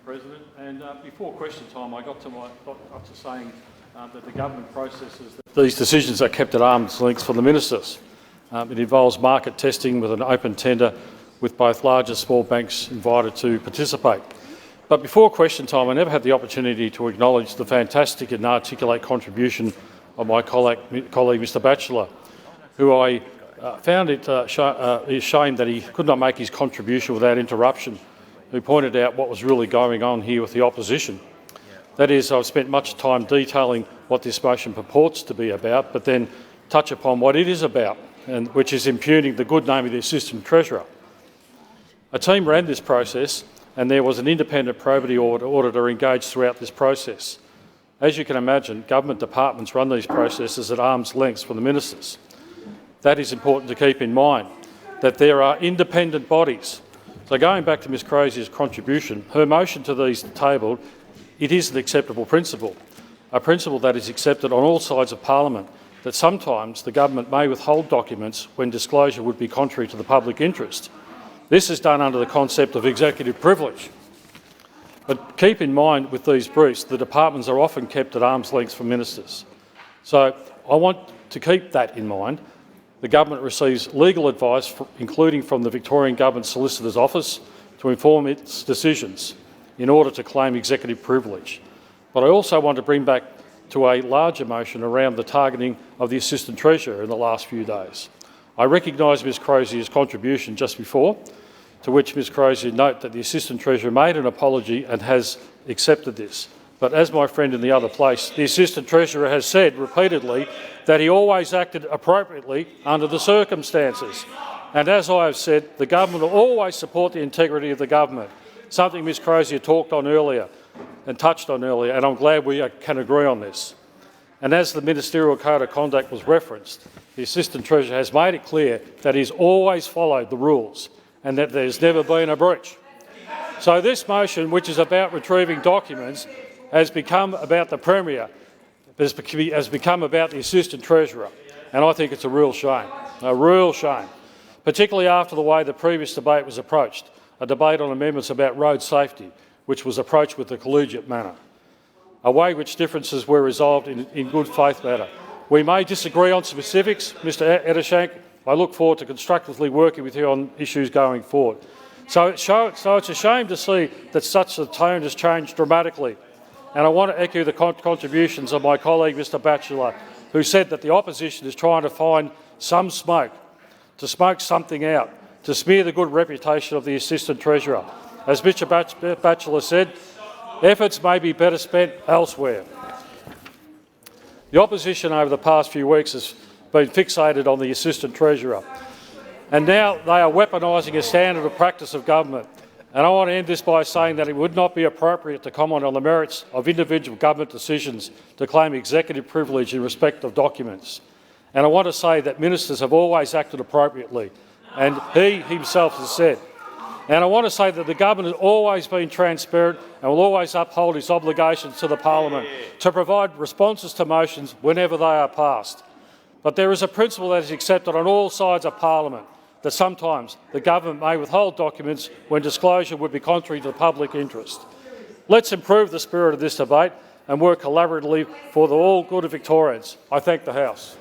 President. And before question time, I got up to saying that the government processes that these decisions are kept at arm's length for the ministers. It involves market testing with an open tender with both large and small banks invited to participate. But before question time, I never had the opportunity to acknowledge the fantastic and articulate contribution of my colleague Mr Batchelor, who I found it a shame that he could not make his contribution without interruption, who pointed out what was really going on here with the opposition. That is, I've spent much time detailing what this motion purports to be about, but then touch upon what it is about, and which is impugning the good name of the Assistant Treasurer. A team ran this process, and there was an independent probity auditor engaged throughout this process. As you can imagine, government departments run these processes at arm's length from the ministers. That is important to keep in mind, that there are independent bodies. So going back to Ms Crazier's contribution, her motion to these tabled, it is an acceptable principle, a principle that is accepted on all sides of parliament, that sometimes the government may withhold documents when disclosure would be contrary to the public interest. This is done under the concept of executive privilege. But keep in mind with these briefs, the departments are often kept at arm's length from ministers. So I want to keep that in mind. The government receives legal advice, including from the Victorian Government Solicitor's Office, to inform its decisions in order to claim executive privilege. But I also want to bring back to a larger motion around the targeting of the Assistant Treasurer in the last few days. I recognise Ms Crazier's contribution just before, to which Ms Crozier note that the Assistant Treasurer made an apology and has accepted this. But as my friend in the other place, the Assistant Treasurer has said repeatedly that he always acted appropriately under the circumstances. And as I have said, the government will always support the integrity of the government, something Ms Crozier talked on earlier and touched on earlier, and I'm glad we can agree on this. And as the Ministerial Code of Conduct was referenced, the Assistant Treasurer has made it clear that he's always followed the rules and that there's never been a breach. So this motion, which is about retrieving documents, has become about the Premier, has become about the Assistant Treasurer, and I think it's a real shame, particularly after the way the previous debate was approached, a debate on amendments about road safety, which was approached with a collegiate manner, a way which differences were resolved in good faith manner. We may disagree on specifics, Mr Eddershank. I look forward to constructively working with you on issues going forward. So it's a shame to see that such a tone has changed dramatically. And I want to echo the contributions of my colleague Mr Batchelor, who said that the opposition is trying to find some smoke, to smoke something out, to smear the good reputation of the Assistant Treasurer. As Mr Batchelor said, efforts may be better spent elsewhere. The opposition over the past few weeks has been fixated on the Assistant Treasurer, and now they are weaponising a standard of practice of government. And I want to end this by saying that it would not be appropriate to comment on the merits of individual government decisions to claim executive privilege in respect of documents. And I want to say that ministers have always acted appropriately, and he himself has said. And I want to say that the government has always been transparent and will always uphold its obligations to the parliament to provide responses to motions whenever they are passed. But there is a principle that is accepted on all sides of parliament, that sometimes the government may withhold documents when disclosure would be contrary to the public interest. Let's improve the spirit of this debate and work collaboratively for the all good of Victorians. I thank the House.